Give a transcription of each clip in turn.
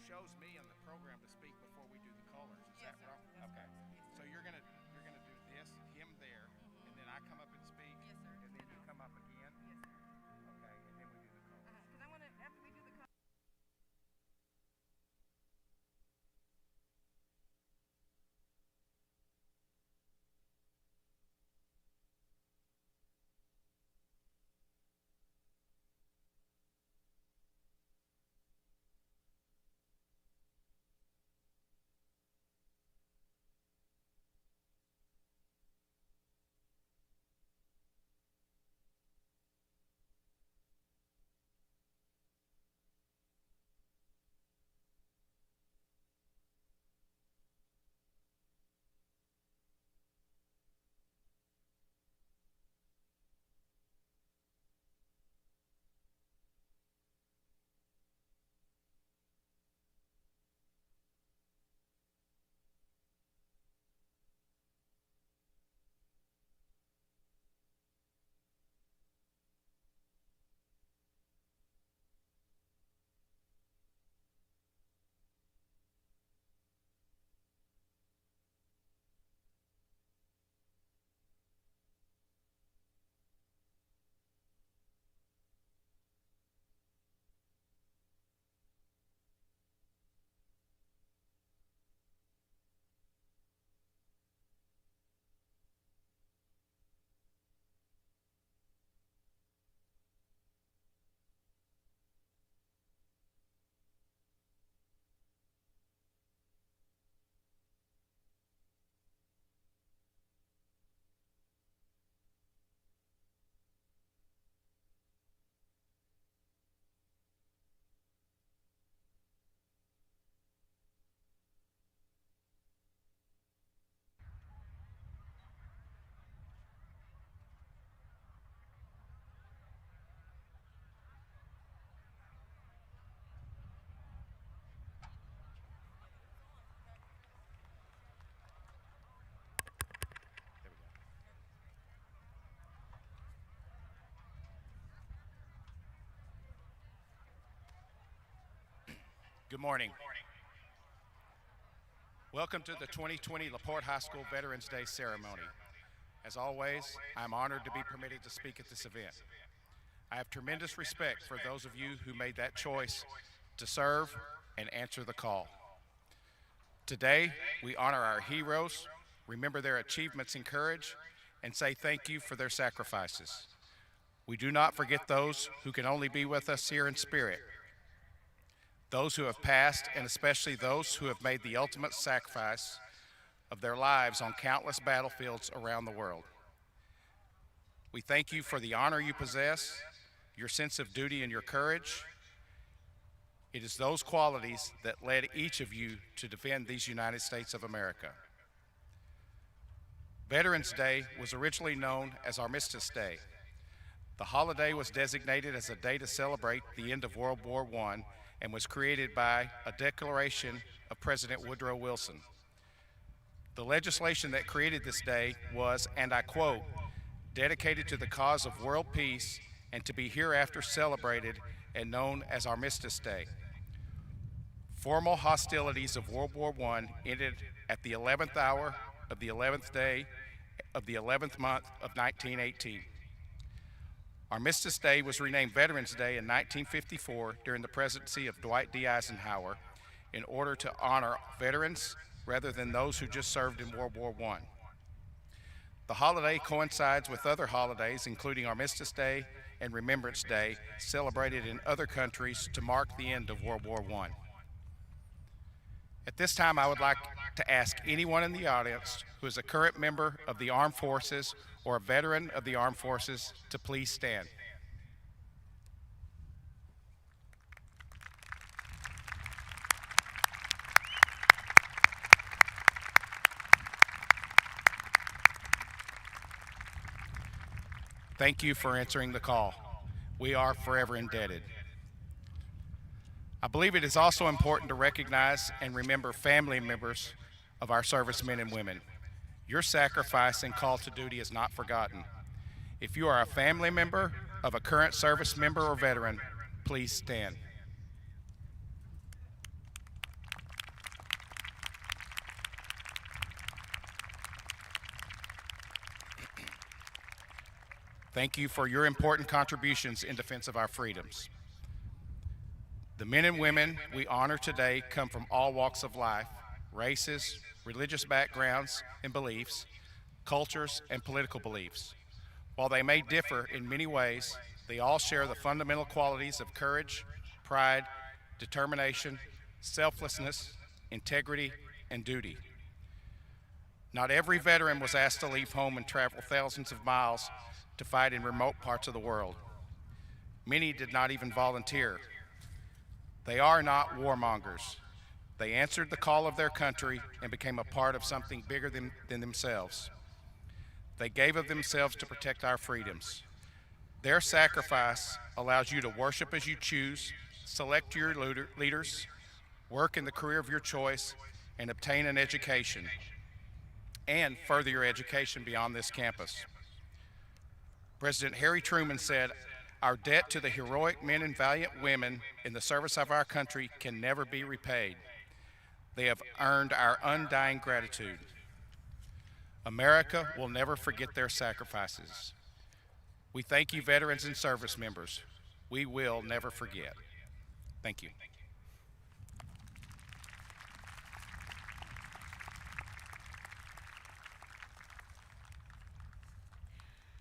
shows me on the program to speak before we do the colors. Is that wrong? Okay. So you're gonna do this, him there, and then I come up and speak, and then you come up again. Okay, and then we do the colors. Because I want to, after we do the There we go. Good morning. Welcome to the 2020 LaPorte High School Veterans Day ceremony. As always, I'm honored to be permitted to speak at this event. I have tremendous respect for those of you who made that choice to serve and answer the call. Today, we honor our heroes, remember their achievements and courage, and say thank you for their sacrifices. We do not forget those who can only be with us here in spirit, those who have passed, and especially those who have made the ultimate sacrifice of their lives on countless battlefields around the world. We thank you for the honor you possess, your sense of duty, and your courage. It is those qualities that led each of you to defend these United States of America. Veterans Day was originally known as Armistice Day. The holiday was designated as a day to celebrate the end of World War I and was created by a declaration of President Woodrow Wilson. The legislation that created this day was, and I quote, dedicated to the cause of world peace and to be hereafter celebrated and known as Armistice Day. Formal hostilities of World War I ended at the 11th hour of the 11th day of the 11th month of 1918. Armistice Day was renamed Veterans Day in 1954 during the presidency of Dwight D. Eisenhower in order to honor veterans rather than those who just served in World War I. The holiday coincides with other holidays, including Armistice Day and Remembrance Day, celebrated in other countries to mark the end of World War I. At this time, I would like to ask anyone in the audience who is a current member of the Armed Forces or a veteran of the Armed Forces to please stand. Thank you for answering the call. We are forever indebted. I believe it is also important to recognize and remember family members of our servicemen and women. Your sacrifice and call to duty is not forgotten. If you are a family member of a current service member or veteran, please stand. Thank you for your important contributions in defense of our freedoms. The men and women we honor today come from all walks of life, races, religious backgrounds and beliefs, cultures, and political beliefs. While they may differ in many ways, they all share the fundamental qualities of courage, pride, determination, selflessness, integrity, and duty. Not every veteran was asked to leave home and travel thousands of miles to fight in remote parts of the world. Many did not even volunteer. They are not warmongers. They answered the call of their country and became a part of something bigger than themselves. They gave of themselves to protect our freedoms. Their sacrifice allows you to worship as you choose, select your leaders, work in the career of your choice, and obtain an education, and further your education beyond this campus. President Harry Truman said, "Our debt to the heroic men and valiant women in the service of our country can never be repaid. They have earned our undying gratitude. America will never forget their sacrifices. We thank you, veterans and service members. We will never forget." Thank you.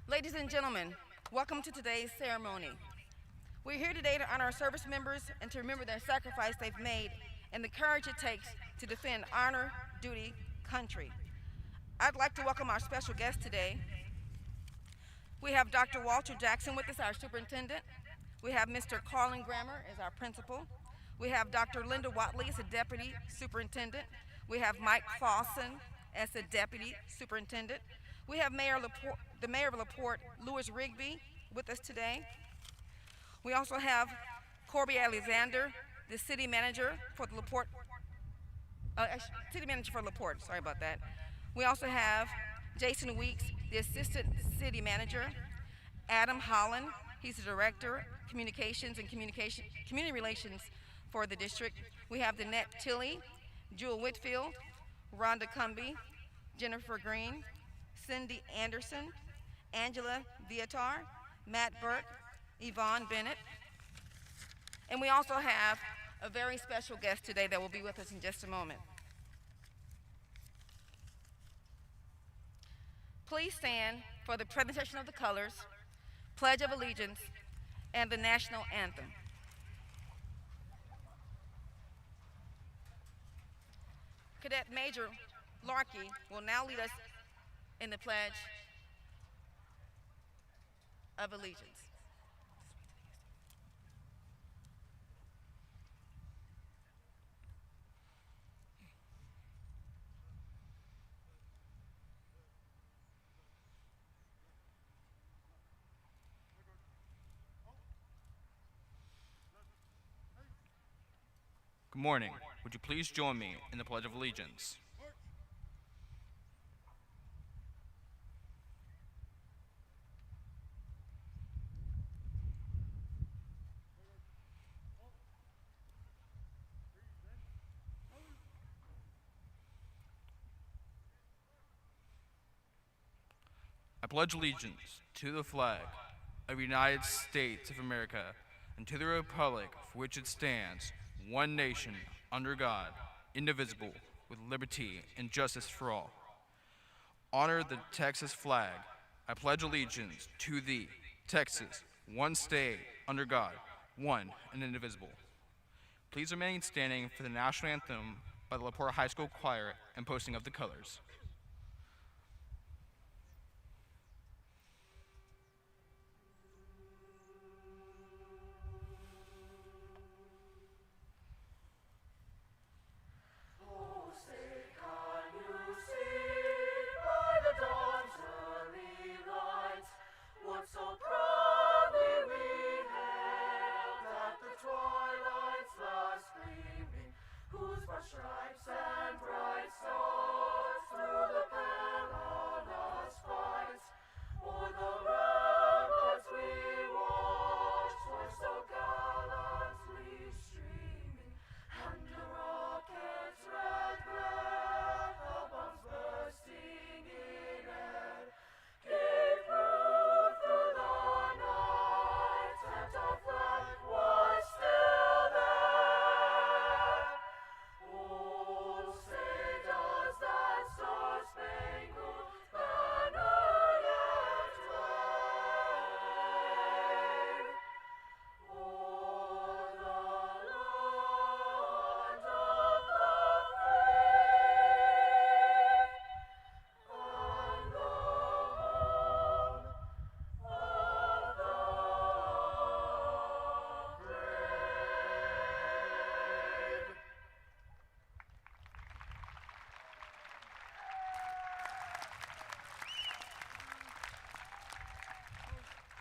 Ladies and gentlemen, welcome to today's ceremony. We're here today to honor our service members and to remember their sacrifice they've made and the courage it takes to defend honor, duty, country. I'd like to welcome our special guest today. We have Dr. Walter Jackson with us, our superintendent. We have Mr. Carlin Grammer as our principal. We have Dr. Linda Watley as the deputy superintendent. We have Mike Clausen as the deputy superintendent. We have the mayor of LaPorte, Louis Rigby, with us today. We also have Corby Alexander, the city manager for the LaPorte, sorry about that. We also have Jason Weeks, the assistant city manager. Adam Holland, he's the director, communications and community relations for the district. We have Danette Tilley, Jewel Whitfield, Rhonda Cumby, Jennifer Green, Cindy Anderson, Angela Viatar, Matt Burke, Yvonne Bennett. And we also have a very special guest today that will be with us in just a moment. Please stand for the presentation of the colors, Pledge of Allegiance, and the national anthem. Cadet Major Larkey will now lead us in the Pledge of Allegiance. Good morning. Would you please join me in the Pledge of Allegiance? I pledge allegiance to the flag of the United States of America and to the republic for which it stands, one nation, under God, indivisible, with liberty and justice for all. Honor the Texas flag. I pledge allegiance to thee, Texas, one state, under God, one and indivisible. Please remain standing for the national anthem by the LaPorte High School Choir and posting of the colors. Stripes and bright stars through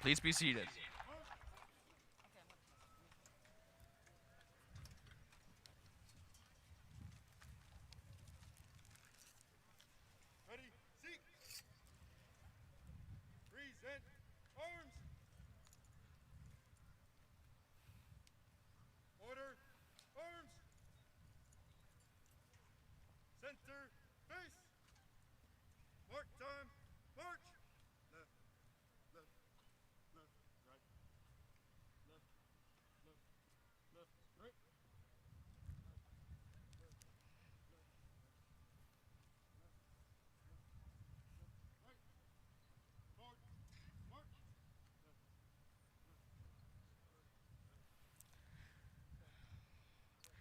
Please be seated. Ready, seat. Present arms. Order, arms. Center, face. Mark time, march. Left, left, left, right. Left, left, left, right. Right. Forward, march.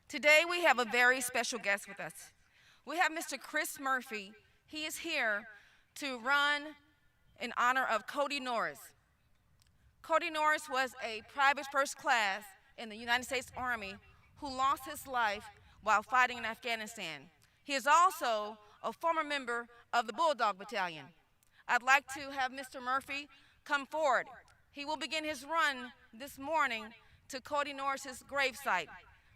Today we have a very special guest with us. We have Mr. Chris Murphy. He is here to run in honor of Cody Norris. Cody Norris was a private first class in the United States Army who lost his life while fighting in Afghanistan. He is also a former member of the Bulldog Battalion. I'd like to have Mr. Murphy come forward. He will begin his run this morning to Cody Norris's gravesite.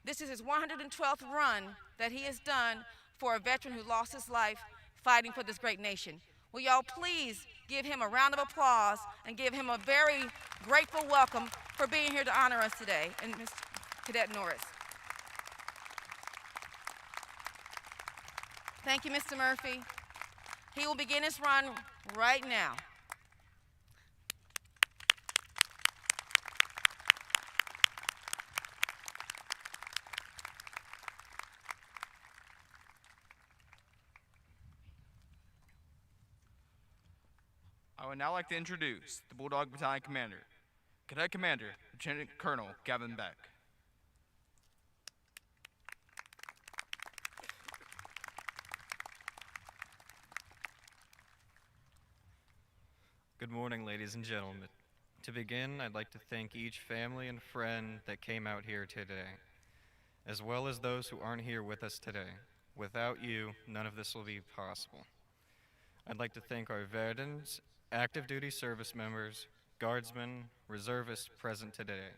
This is his 112th run that he has done for a veteran who lost his life fighting for this great nation. Will y'all please give him a round of applause and give him a very grateful welcome for being here to honor us today, and Mr. Cadet Norris. Thank you, Mr. Murphy. He will begin his run right now. I would now like to introduce the Bulldog Battalion Commander, Cadet Commander Lieutenant Colonel Gavin Beck. Good morning, ladies and gentlemen. To begin, I'd like to thank each family and friend that came out here today, as well as those who aren't here with us today. Without you, none of this will be possible. I'd like to thank our veterans, active duty service members, guardsmen, reservists present today.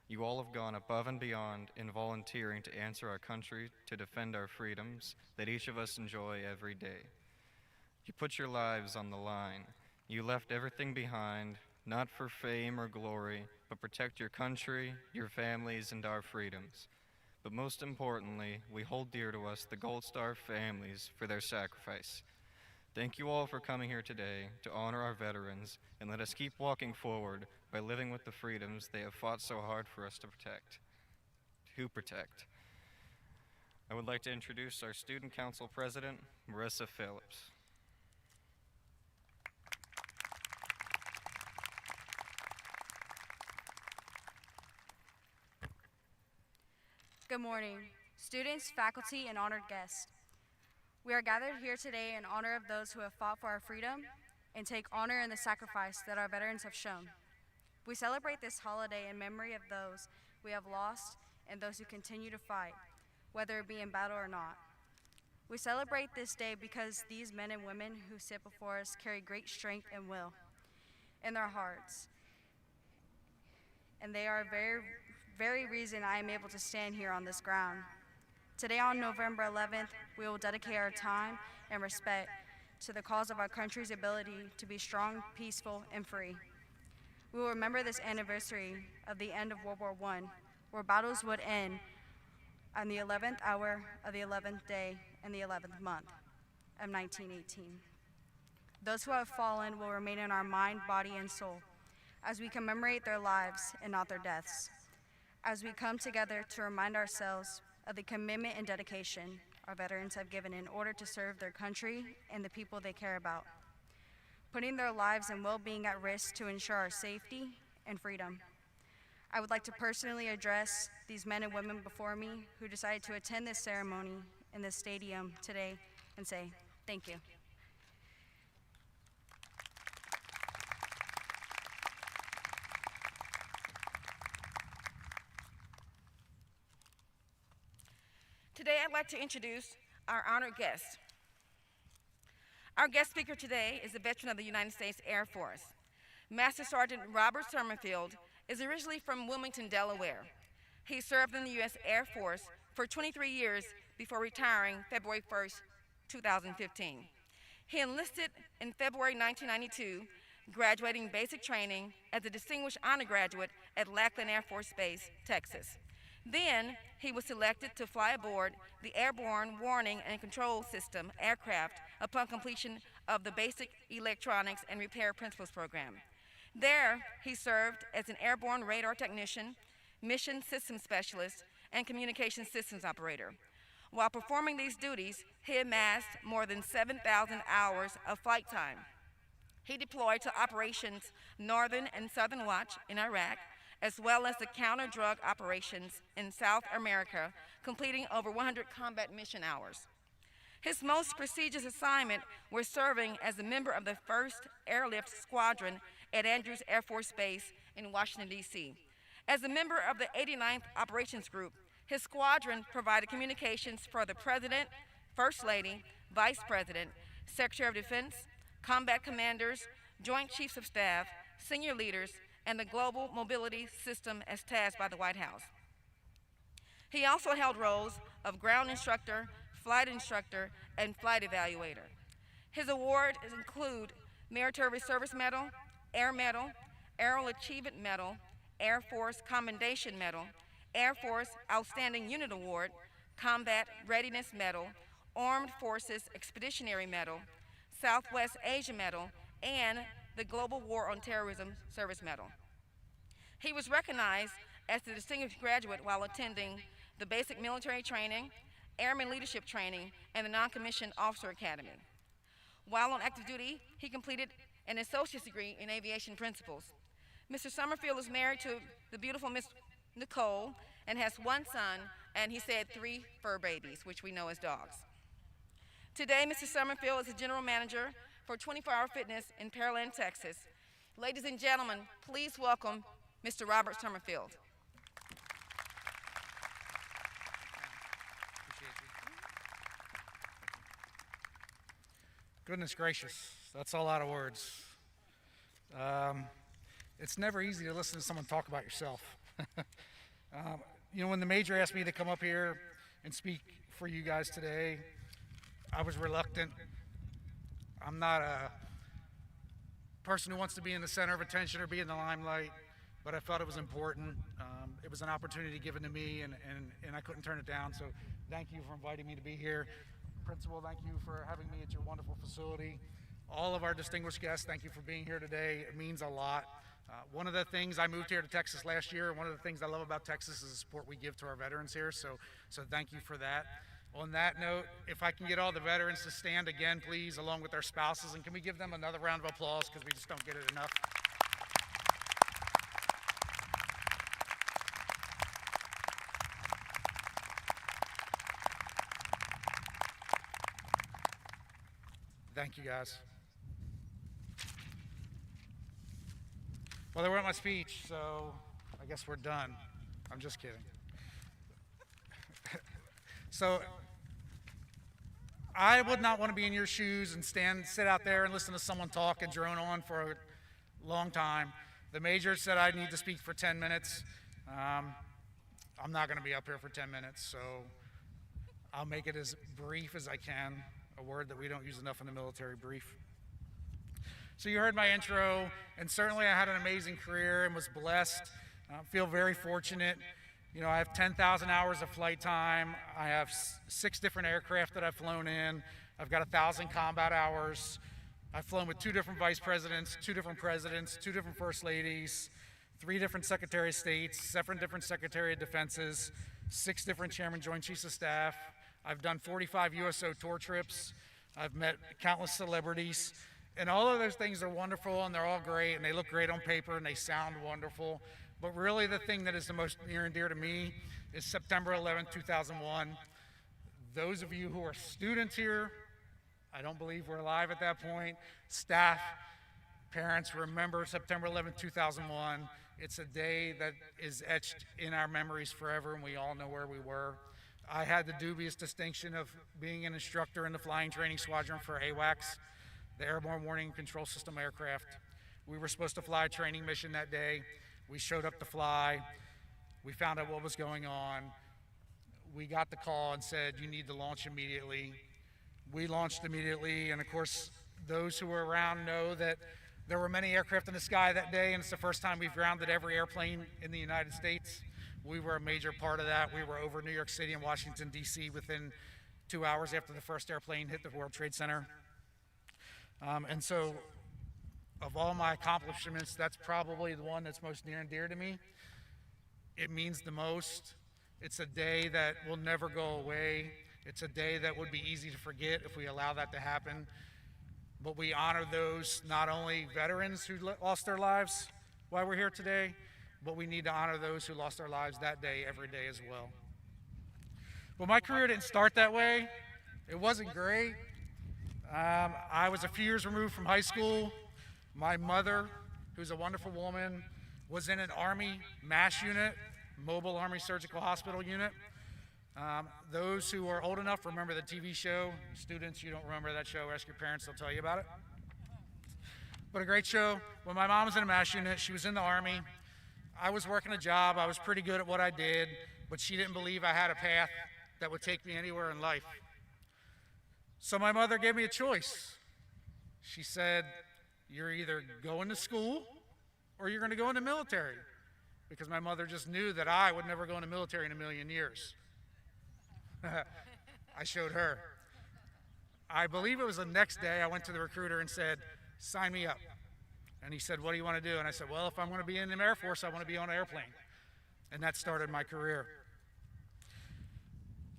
You all have gone above and beyond in volunteering to answer our country, to defend our freedoms that each of us enjoy every day. You put your lives on the line. You left everything behind, not for fame or glory, but protect your country, your families, and our freedoms. But most importantly, we hold dear to us the Gold Star families for their sacrifice. Thank you all for coming here today to honor our veterans, and let us keep walking forward by living with the freedoms they have fought so hard for us to protect. I would like to introduce our Student Council President, Marissa Phillips. Good morning, students, faculty, and honored guests. We are gathered here today in honor of those who have fought for our freedom and take honor in the sacrifice that our veterans have shown. We celebrate this holiday in memory of those we have lost and those who continue to fight, whether it be in battle or not. We celebrate this day because these men and women who sit before us carry great strength and will in their hearts, and they are very reason I am able to stand here on this ground. Today on November 11th, we will dedicate our time and respect to the cause of our country's ability to be strong, peaceful, and free. We will remember this anniversary of the end of World War I, where battles would end on the 11th hour of the 11th day in the 11th month of 1918. Those who have fallen will remain in our mind, body, and soul as we commemorate their lives and not their deaths. As we come together to remind ourselves of the commitment and dedication our veterans have given in order to serve their country and the people they care about, putting their lives and well-being at risk to ensure our safety and freedom. I would like to personally address these men and women before me who decided to attend this ceremony in this stadium today and say thank you. Today, I'd like to introduce our honored guest. Our guest speaker today is a veteran of the United States Air Force. Master Sergeant Robert Summerfield is originally from Wilmington, Delaware. He served in the U.S. Air Force for 23 years before retiring February 1st, 2015. He enlisted in February 1992, graduating basic training as a Distinguished Honor Graduate at Lackland Air Force Base, Texas. Then, he was selected to fly aboard the Airborne Warning and Control System aircraft upon completion of the Basic Electronics and Repair Principles program. There, he served as an airborne radar technician, mission systems specialist, and communication systems operator. While performing these duties, he amassed more than 7,000 hours of flight time. He deployed to Operations Northern and Southern Watch in Iraq, as well as the counter-drug operations in South America, completing over 100 combat mission hours. His most prestigious assignment was serving as a member of the 1st Airlift Squadron at Andrews Air Force Base in Washington, D.C. As a member of the 89th Operations Group, his squadron provided communications for the President, First Lady, Vice President, Secretary of Defense, combat commanders, Joint Chiefs of Staff, senior leaders, and the global mobility system as tasked by the White House. He also held roles of ground instructor, flight instructor, and flight evaluator. His awards include Military Service Medal, Air Medal, Aerial Achievement Medal, Air Force Commendation Medal, Air Force Outstanding Unit Award, Combat Readiness Medal, Armed Forces Expeditionary Medal, Southwest Asia Medal, and the Global War on Terrorism Service Medal. He was recognized as the distinguished graduate while attending the Basic Military Training, Airman Leadership Training, and the Non-Commissioned Officer Academy. While on active duty, he completed an associate's degree in aviation principles. Mr. Summerfield is married to the beautiful Miss Nicole and has one son, and he said 3 fur babies, which we know as dogs. Today, Mr. Summerfield is the general manager for 24 Hour Fitness in Pearland, Texas. Ladies and gentlemen, please welcome Mr. Robert Summerfield. Goodness gracious, that's a lot of words. It's never easy to listen to someone talk about yourself. When the major asked me to come up here and speak for you guys today, I was reluctant. I'm not a person who wants to be in the center of attention or be in the limelight, but I felt it was important. It was an opportunity given to me, and I couldn't turn it down, so thank you for inviting me to be here. Principal, thank you for having me at your wonderful facility. All of our distinguished guests, thank you for being here today. It means a lot. One of the things, I moved here to Texas last year, and one of the things I love about Texas is the support we give to our veterans here, so thank you for that. On that note, if I can get all the veterans to stand again, please, along with their spouses, and can we give them another round of applause, because we just don't get it enough. Thank you, guys. Well, they weren't my speech, so I guess we're done. I'm just kidding. So, I would not want to be in your shoes and sit out there and listen to someone talk and drone on for a long time. The major said I need to speak for 10 minutes. I'm not going to be up here for 10 minutes, so I'll make it as brief as I can, a word that we don't use enough in the military, brief. So you heard my intro, and certainly I had an amazing career and was blessed. I feel very fortunate. I have 10,000 hours of flight time. I have 6 different aircraft that I've flown in. I've got 1,000 combat hours. I've flown with 2 different vice presidents, 2 different presidents, 2 different first ladies, 3 different secretary of states, 7 different secretary of defenses, 6 different chairman joint chiefs of staff. I've done 45 USO tour trips. I've met countless celebrities. And all of those things are wonderful, and they're all great, and they look great on paper, and they sound wonderful. But really the thing that is the most near and dear to me is September 11, 2001. Those of you who are students here, I don't believe we're alive at that point, staff, parents, remember September 11, 2001. It's a day that is etched in our memories forever, and we all know where we were. I had the dubious distinction of being an instructor in the Flying Training Squadron for AWACS, the Airborne Warning and Control System aircraft. We were supposed to fly a training mission that day. We showed up to fly. We found out what was going on. We got the call and said, you need to launch immediately. We launched immediately, and of course, those who were around know that there were many aircraft in the sky that day, and it's the first time we've grounded every airplane in the United States. We were a major part of that. We were over New York City and Washington, D.C. within 2 hours after the first airplane hit the World Trade Center. And so, of all my accomplishments, that's probably the one that's most near and dear to me. It means the most. It's a day that will never go away. It's a day that would be easy to forget if we allow that to happen. But we honor those, not only veterans who lost their lives while we're here today, but we need to honor those who lost their lives that day, every day as well. Well, my career didn't start that way. It wasn't great. I was a few years removed from high school. My mother, who's a wonderful woman, was in an Army MASH unit, Mobile Army Surgical Hospital unit. Those who are old enough remember the TV show. Students, you don't remember that show, ask your parents, they'll tell you about it. But a great show. When my mom was in a MASH unit, she was in the Army. I was working a job, I was pretty good at what I did, but she didn't believe I had a path that would take me anywhere in life. So my mother gave me a choice. She said, you're either going to school or you're going to go in the military, because my mother just knew that I would never go in the military in a million years. I showed her. I believe it was the next day I went to the recruiter and said, sign me up. And he said, what do you want to do? And I said, well, if I'm going to be in the Air Force, I want to be on an airplane. And that started my career.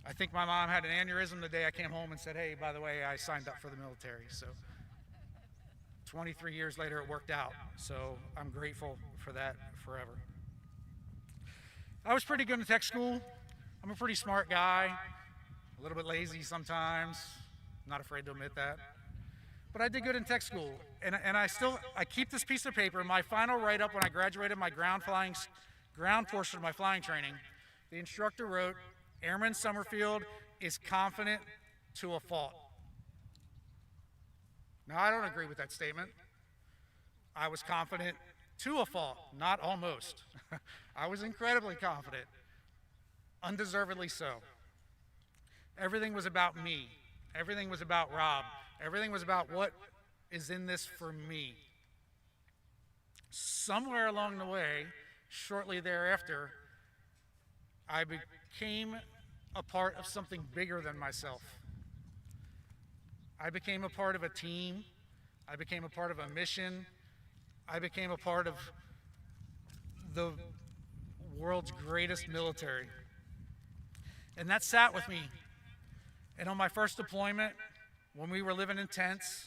I think my mom had an aneurysm the day I came home and said, hey, by the way, I signed up for the military. So 23 years later, it worked out. So I'm grateful for that forever. I was pretty good in tech school. I'm a pretty smart guy, a little bit lazy sometimes. I'm not afraid to admit that. But I did good in tech school. And I keep this piece of paper. My final write-up when I graduated my ground portion of my flying training, the instructor wrote, Airman Summerfield is confident to a fault. Now, I don't agree with that statement. I was confident to a fault, not almost. I was incredibly confident, undeservedly so. Everything was about me. Everything was about Rob. Everything was about what is in this for me. Somewhere along the way, shortly thereafter, I became a part of something bigger than myself. I became a part of a team. I became a part of a mission. I became a part of the world's greatest military. And that sat with me. And on my first deployment, when we were living in tents,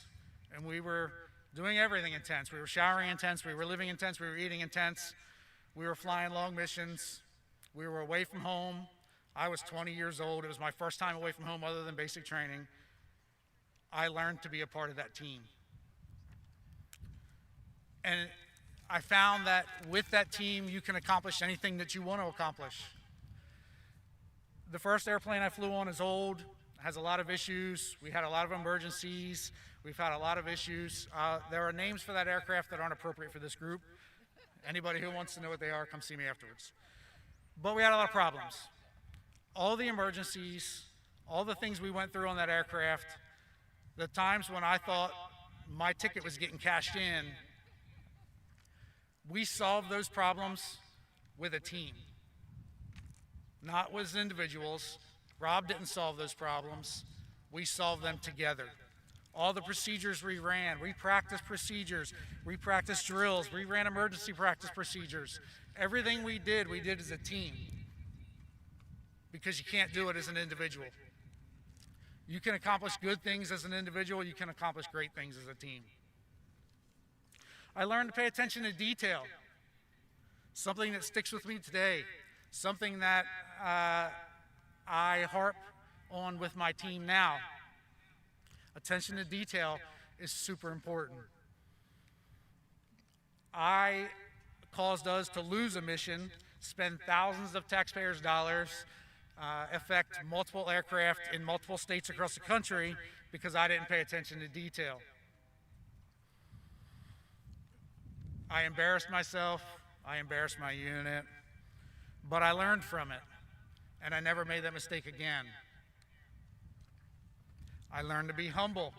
and we were doing everything in tents, we were showering in tents, we were living in tents, we were eating in tents, we were flying long missions, we were away from home. I was 20 years old. It was my first time away from home other than basic training. I learned to be a part of that team. And I found that with that team, you can accomplish anything that you want to accomplish. The first airplane I flew on is old, has a lot of issues. We had a lot of emergencies. We've had a lot of issues. There are names for that aircraft that aren't appropriate for this group. Anybody who wants to know what they are, come see me afterwards. But we had a lot of problems. All the emergencies, all the things we went through on that aircraft, the times when I thought my ticket was getting cashed in, we solved those problems with a team, not with individuals. Rob didn't solve those problems. We solved them together. All the procedures we ran, we practiced procedures, we practiced drills, we ran emergency practice procedures. Everything we did as a team, because you can't do it as an individual. You can accomplish good things as an individual, you can accomplish great things as a team. I learned to pay attention to detail, something that sticks with me today, something that I harp on with my team now. Attention to detail is super important. I caused us to lose a mission, spend thousands of taxpayers' dollars, affect multiple aircraft in multiple states across the country because I didn't pay attention to detail. I embarrassed myself, I embarrassed my unit, but I learned from it, and I never made that mistake again. I learned to be humble.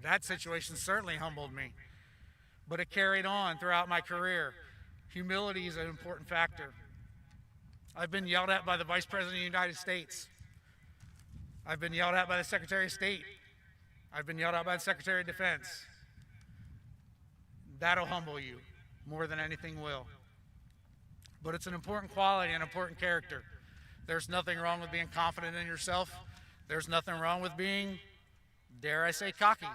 That situation certainly humbled me, but it carried on throughout my career. Humility is an important factor. I've been yelled at by the Vice President of the United States. I've been yelled at by the Secretary of State. I've been yelled at by the Secretary of Defense. That'll humble you more than anything will. But it's an important quality and important character. There's nothing wrong with being confident in yourself. There's nothing wrong with being, dare I say, cocky.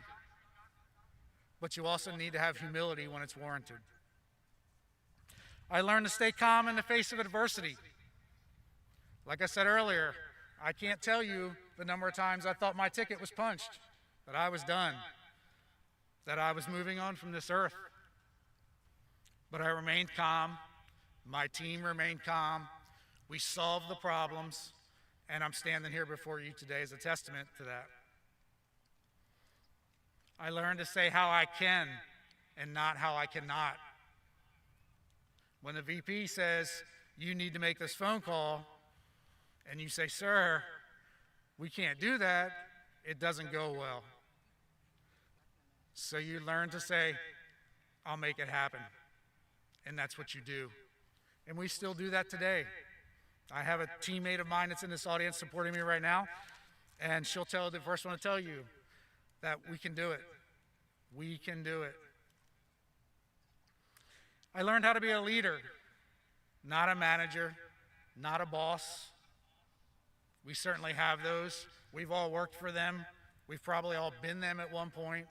But you also need to have humility when it's warranted. I learned to stay calm in the face of adversity. Like I said earlier, I can't tell you the number of times I thought my ticket was punched, that I was done, that I was moving on from this earth. But I remained calm. My team remained calm. We solved the problems, and I'm standing here before you today as a testament to that. I learned to say how I can and not how I cannot. When the VP says, you need to make this phone call, and you say, sir, we can't do that, it doesn't go well. So you learn to say, I'll make it happen. And that's what you do. And we still do that today. I have a teammate of mine that's in this audience supporting me right now, and she'll tell the first one to tell you that we can do it. We can do it. I learned how to be a leader, not a manager, not a boss. We certainly have those. We've all worked for them. We've probably all been them at one point.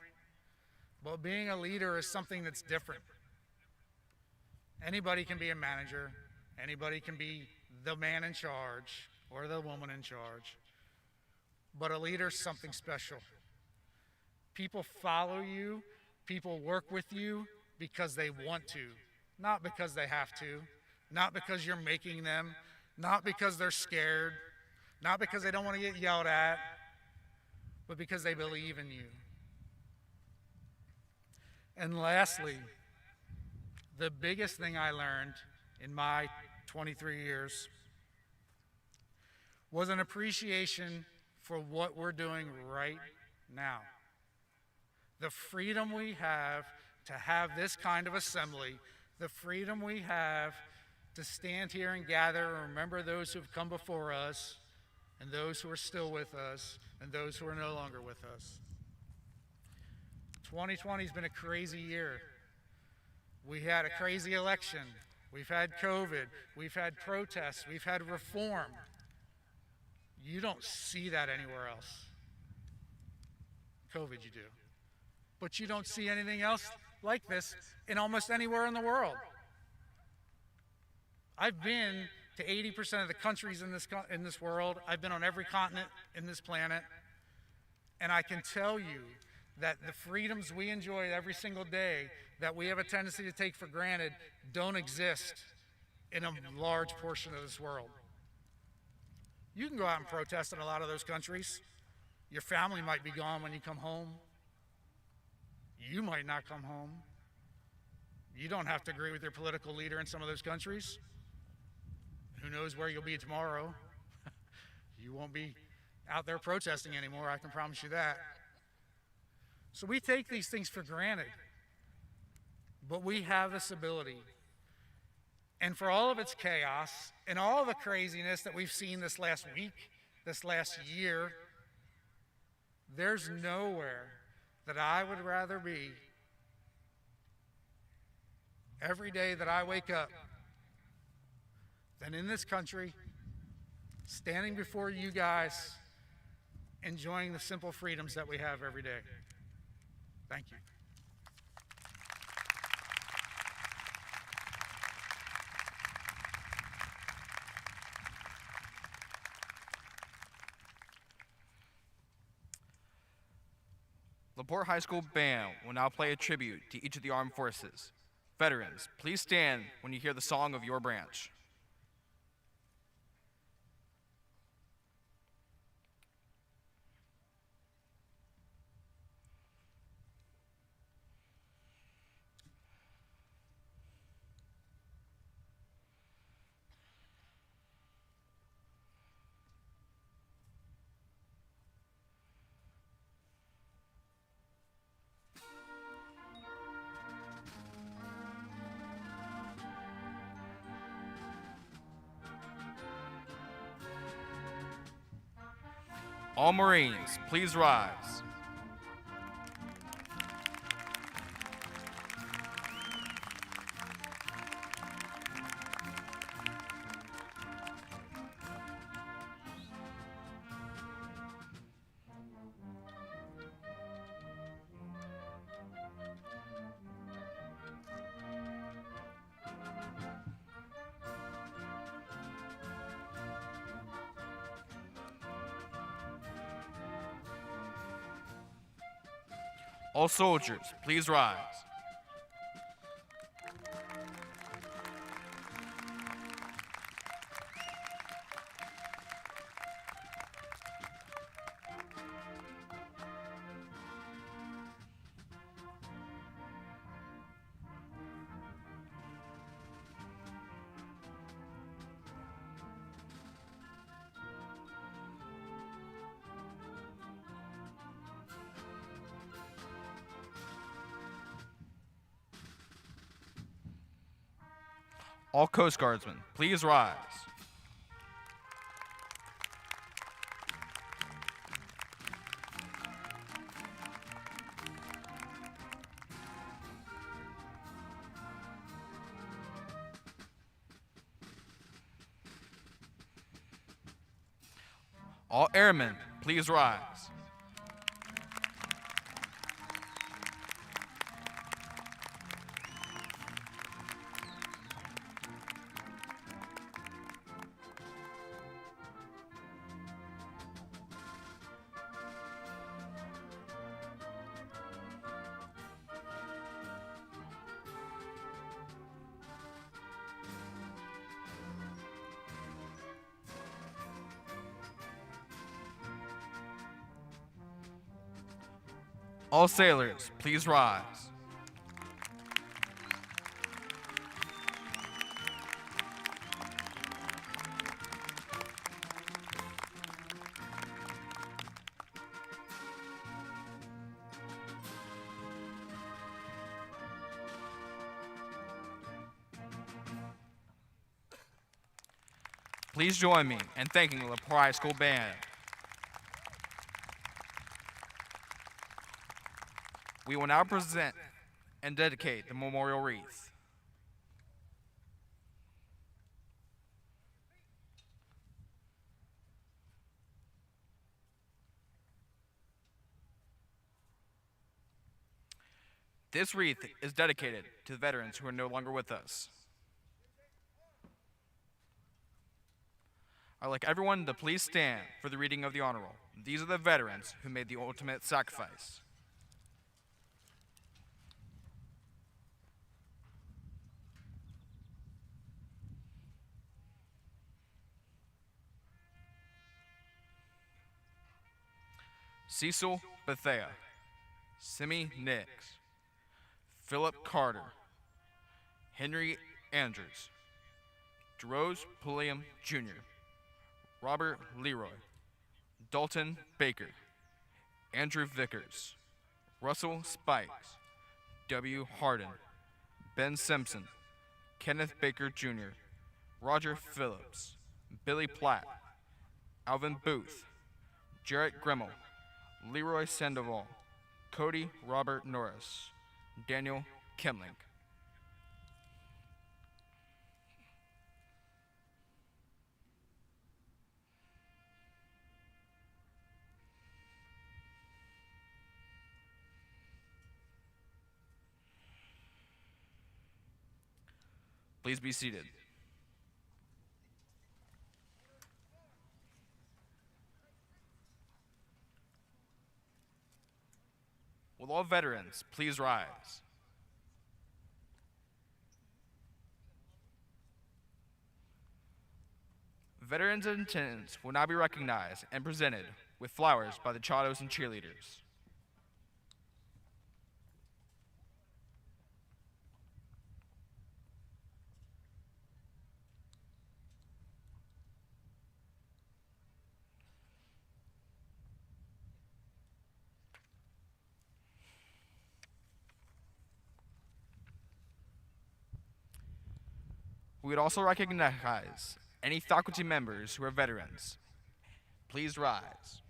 But being a leader is something that's different. Anybody can be a manager. Anybody can be the man in charge or the woman in charge. But a leader is something special. People follow you. People work with you because they want to, not because they have to, not because you're making them, not because they're scared, not because they don't want to get yelled at, but because they believe in you. And lastly, the biggest thing I learned in my 23 years was an appreciation for what we're doing right now. The freedom we have to have this kind of assembly, the freedom we have to stand here and gather and remember those who have come before us, and those who are still with us, and those who are no longer with us. 2020 has been a crazy year. We had a crazy election. We've had COVID. We've had protests. We've had reform. You don't see that anywhere else. COVID you do. But you don't see anything else like this in almost anywhere in the world. I've been to 80% of the countries in this world. I've been on every continent in this planet. And I can tell you that the freedoms we enjoy every single day that we have a tendency to take for granted don't exist in a large portion of this world. You can go out and protest in a lot of those countries. Your family might be gone when you come home. You might not come home. You don't have to agree with your political leader in some of those countries. Who knows where you'll be tomorrow? You won't be out there protesting anymore, I can promise you that. So we take these things for granted, but we have this ability. And for all of its chaos and all the craziness that we've seen this last week, this last year, there's nowhere that I would rather be every day that I wake up than in this country, standing before you guys, enjoying the simple freedoms that we have every day. Thank you. LaPorte High School Band will now play a tribute to each of the armed forces. Veterans, please stand when you hear the song of your branch. All Marines, please rise. All soldiers, please rise. All Coast Guardsmen, please rise. All Airmen, please rise. All sailors, please rise. Please join me in thanking the Lepore High School Band. We will now present and dedicate the memorial wreath. This wreath is dedicated to the veterans who are no longer with us. I'd like everyone to please stand for the reading of the honor roll. These are the veterans who made the ultimate sacrifice. Cecil Bethea, Simi Nix, Philip Carter, Henry Andrews, DeRose Pulliam Jr., Robert Leroy, Dalton Baker, Andrew Vickers, Russell Spikes, W. Hardin, Ben Simpson, Kenneth Baker Jr., Roger Phillips, Billy Platt, Alvin Booth, Jarrett Grimmel, Leroy Sandoval, Cody Robert Norris, Daniel Kimling. Please be seated. Will all veterans please rise? Veterans in attendance will now be recognized and presented with flowers by the Chatos and cheerleaders. We would also recognize any faculty members who are veterans. Please rise.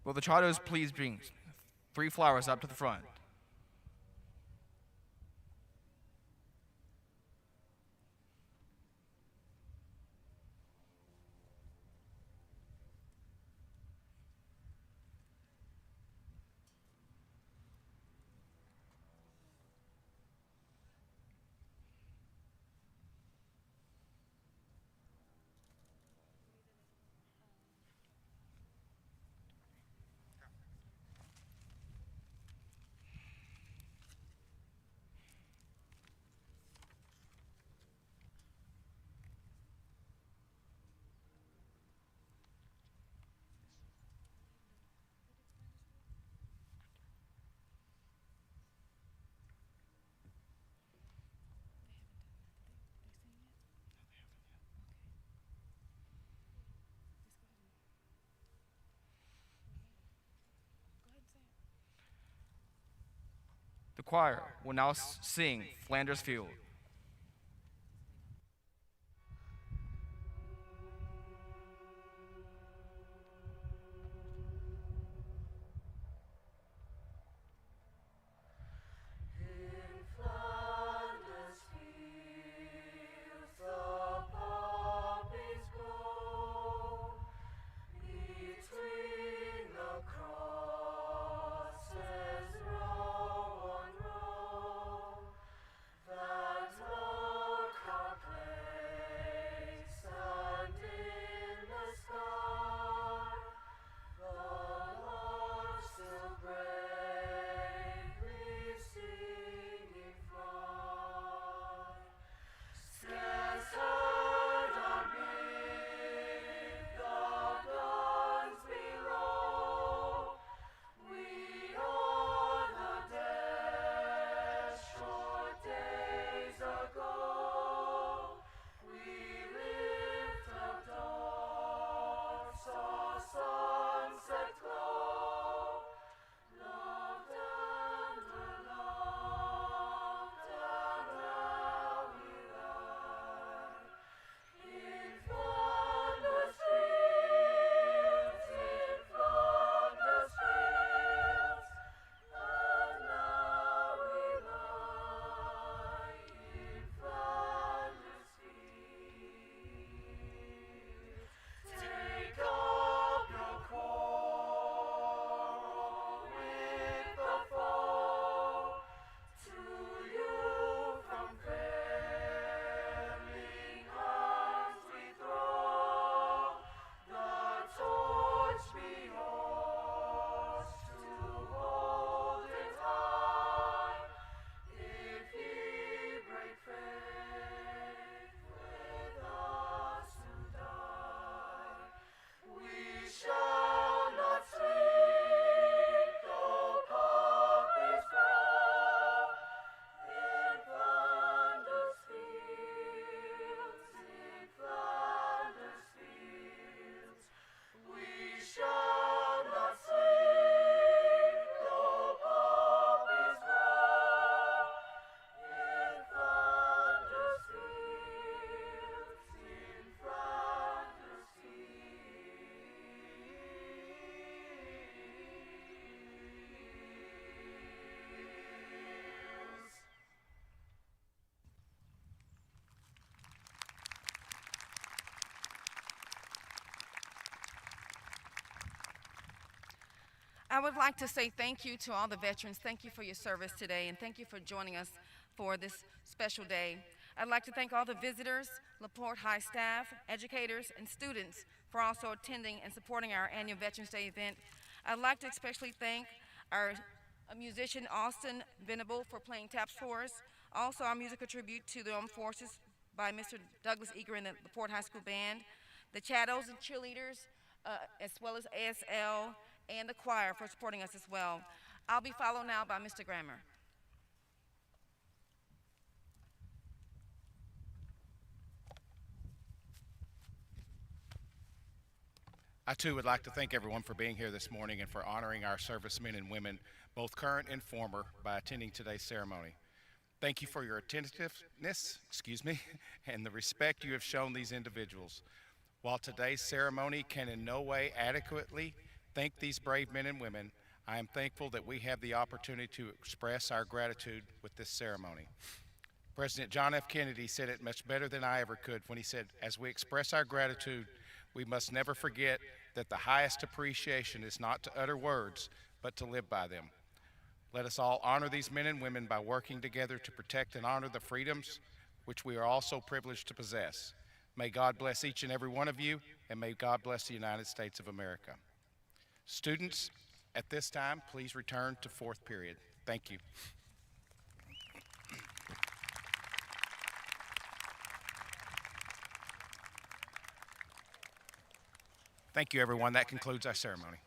Will the Charters please bring 3 flowers up to the front? The choir will now sing Flanders Field. I would like to say thank you to all the veterans. Thank you for your service today, and thank you for joining us for this special day. I'd like to thank all the visitors, LaPorte High staff, educators, and students for also attending and supporting our annual Veterans Day event. I'd like to especially thank our musician, Austin Venable, for playing taps for us. Also, our musical tribute to the Armed Forces by Mr. Douglas Eager and the LaPorte High School Band, the Chattos and cheerleaders, as well as ASL, and the choir for supporting us as well. I'll be followed now by Mr. Grammer. I too would like to thank everyone for being here this morning and for honoring our servicemen and women, both current and former, by attending today's ceremony. Thank you for your attentiveness, and the respect you have shown these individuals. While today's ceremony can in no way adequately thank these brave men and women, I am thankful that we have the opportunity to express our gratitude with this ceremony. President John F. Kennedy said it much better than I ever could when he said, as we express our gratitude, we must never forget that the highest appreciation is not to utter words, but to live by them. Let us all honor these men and women by working together to protect and honor the freedoms which we are also privileged to possess. May God bless each and every one of you, and may God bless the United States of America. Students, at this time, please return to fourth period. Thank you. Thank you, everyone. That concludes our ceremony.